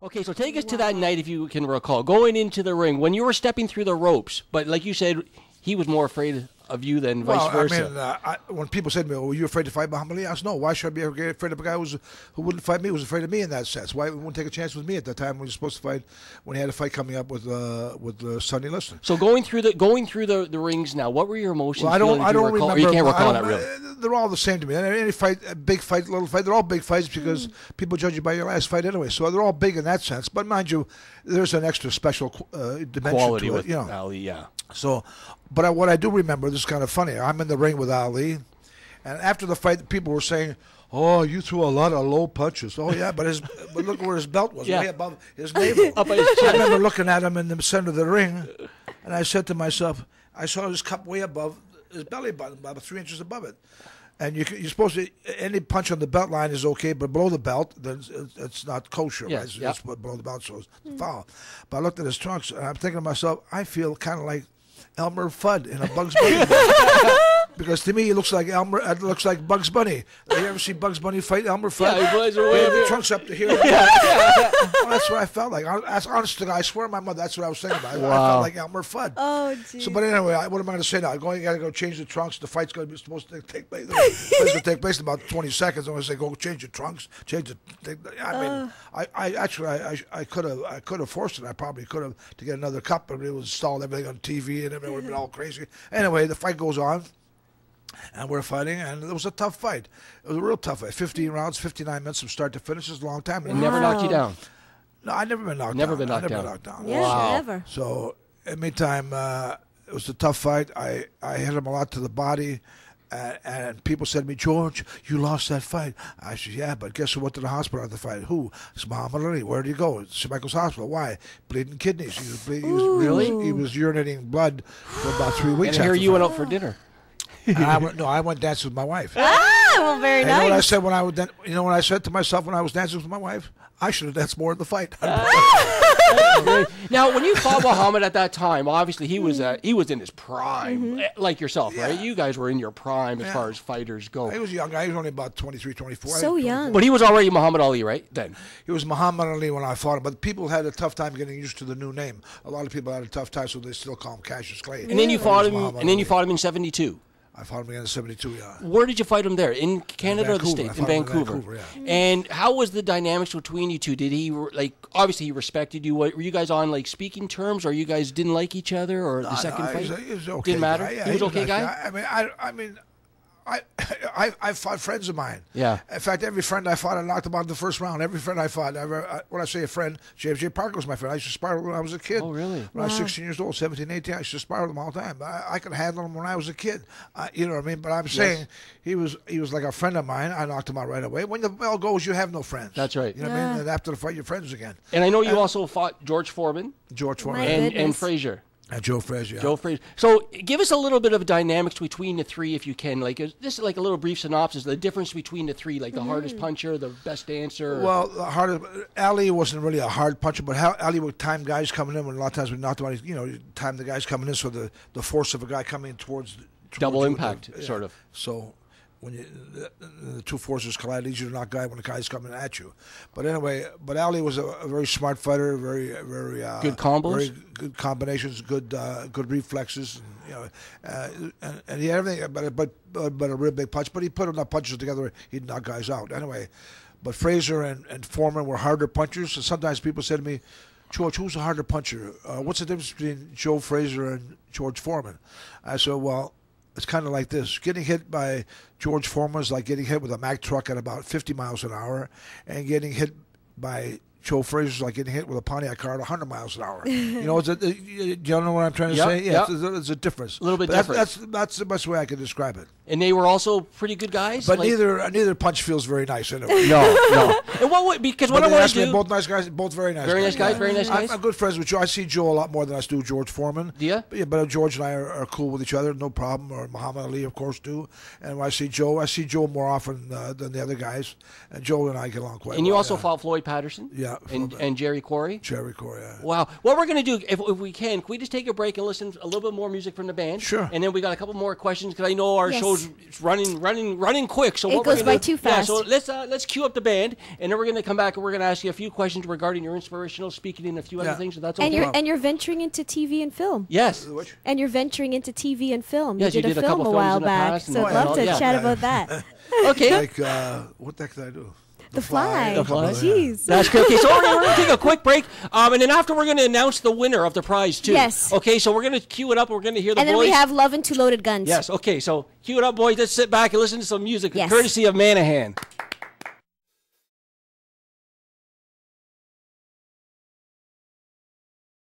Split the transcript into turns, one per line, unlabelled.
Okay, so take us to that night, if you can recall, going into the ring when you were stepping through the ropes. But like you said, he was more afraid of you than vice versa.
I mean, when people said to me, "Oh, were you afraid to fight Muhammad Ali?" I said, "No. Why should I be afraid of a guy who wouldn't fight me? Who was afraid of me in that sense? Why wouldn't take a chance with me at that time when he was supposed to fight? When he had a fight coming up with Sonny Liston."
So going through the rings now, what were your emotions?
Well, I don't remember.
Or you can't recall that really.
They're all the same to me. Any fight, a big fight, little fight, they're all big fights because people judge you by your last fight anyway. So they're all big in that sense. But mind you, there's an extra special dimension
quality
to it.
With Ali, yeah.
So, but what I do remember, this is kind of funny. I'm in the ring with Ali, and after the fight, people were saying, "Oh, you threw a lot of low punches." Oh yeah, but look where his belt was, way above his navel.
Up by his chest.
I remember looking at him in the center of the ring, and I said to myself, I saw his cup way above his belly button, about 3 inches above it. And you're supposed to, any punch on the belt line is okay, but below the belt, then it's not kosher.
Yes,
right? It's below the belt, so it's foul. But I looked at his trunks, and I'm thinking to myself, I feel kind of like Elmer Fudd in a Bugs Bunny movie. Because to me, he looks like it looks like Bugs Bunny. Have you ever see Bugs Bunny fight Elmer Fudd?
Yeah, he was way
the trunks up to here. Well, that's what I felt like. Honest to God, I swear to my mother, that's what I was thinking about. Wow. I felt like Elmer Fudd.
Oh, geez.
So, but anyway, what am I going to say now? I got to go change the trunks. The fight's going to be supposed to take place. It's going to take place in about 20 seconds. I'm going to say, go change your trunks. I mean, I could have forced it. I probably could have to get another cup, but it was installed everything on TV and everything would have been all crazy. Anyway, the fight goes on. And we're fighting, and it was a tough fight. It was a real tough fight. 15 rounds, 59 minutes from start to finish. It's a long time.
And never knocked you down?
No, I never been knocked down.
Never been knocked down.
Yeah, wow. Never.
So, in the meantime, it was a tough fight. I hit him a lot to the body, and people said to me, "George, you lost that fight." I said, "Yeah, but guess who went to the hospital after the fight? Who? It's Muhammad Ali. Where did he go? St. Michael's Hospital. Why? Bleeding kidneys. He was urinating blood for about 3 weeks.
And here you went out for dinner.
I went dancing with my wife.
Well, very nice.
You know what I said when I said to myself when I was dancing with my wife? I should have danced more in the fight.
Now, when you fought Muhammad at that time, obviously he was in his prime, like yourself, right? You guys were in your prime as far as fighters go.
He was a young guy. He was only about 23, 24.
So young.
But he was already Muhammad Ali, right? Then
he was Muhammad Ali when I fought him. But people had a tough time getting used to the new name. A lot of people had a tough time, so they still call him Cassius Clay.
And then you fought him. And then you fought him in '72.
I fought him again in '72, yeah.
Where did you fight him there? In Canada or the States? In Vancouver.
Yeah.
And how was the dynamics between you two? Did he, obviously he respected you. Were you guys on, speaking terms, or you guys didn't like each other, or the second fight?
He was okay.
Didn't matter?
Yeah,
he was okay guy?
I mean, I fought friends of mine.
Yeah.
In fact, every friend I fought, I knocked them out in the first round. Every friend I fought, when I say a friend, James J. Parker was my friend. I used to spar with him when I was a kid.
Oh, really?
When I was 16 years old, 17, 18, I used to spar with him all the time. I could handle him when I was a kid. You know what I mean? But I'm saying he was like a friend of mine. I knocked him out right away. When the bell goes, you have no friends.
That's right.
You know what I mean? And after the fight, you're friends again.
And I know you also fought George Foreman. And Frazier.
Joe Frazier.
Joe Frazier. So give us a little bit of dynamics between the three, if you can. Just like a little brief synopsis, the difference between the three, like the hardest puncher, the best dancer.
Well, Ali wasn't really a hard puncher, but Ali would time guys coming in. When a lot of times we knocked him out, time the guys coming in, so the force of a guy coming in towards
double impact, sort of.
So when the two forces collide, it's easier to knock guy when the guy's coming at you. But anyway, Ali was a very smart fighter, very
good combos,
very good combinations, good reflexes, and he had everything, but a real big punch. But he put enough punches together, he'd knock guys out. Anyway, but Frazier and Foreman were harder punchers. So sometimes people said to me, "George, who's a harder puncher? What's the difference between Joe Frazier and George Foreman?" I said, "Well, it's kind of like this. Getting hit by George Foreman is like getting hit with a Mack truck at about 50 miles an hour, and getting hit by Joe Frazier is like getting hit with a Pontiac car at 100 miles an hour." You know, do you know what I'm trying to say? Yeah, it's a difference.
A little bit different.
That's the best way I can describe it.
And they were also pretty good guys?
But neither punch feels very nice anyway.
No. And what I want to do...
Both nice guys, both very nice guys.
Very nice guys.
I'm good friends with Joe. I see Joe a lot more than I do George Foreman.
Do you?
Yeah, but George and I are cool with each other, no problem. Or Muhammad Ali, of course, do. And when I see Joe more often than the other guys. And Joe and I get along quite well.
And you also fought Floyd Patterson?
Yeah, Yeah.
And Jerry Corey?
Jerry Corey, yeah.
Wow. What we're going to do, if we can we just take a break and listen to a little bit more music from the band?
Sure.
And then we got a couple more questions because I know our show's running quick. So
it goes by too fast.
Yeah, so let's cue up the band, and then we're going to come back and we're going to ask you a few questions regarding your inspirational speaking and a few other things. So that's okay.
And you're venturing into TV and film.
Yes.
And you're venturing into TV and film.
Yes,
you did a film
couple
a while
films in the
back,
past
so I'd love to chat about that.
Okay.
Like, what the heck did I do?
The Fly.
The Fly.
Jeez.
That's good. Okay, so we're going to take a quick break, and then after we're going to announce the winner of the prize, too.
Yes.
Okay, so we're going to cue it up. We're going to hear the
and
voice.
then we have Love and Two Loaded Guns.
Yes, okay, so cue it up, boys. Let's sit back and listen to some music,
Yes.
courtesy of Manahan.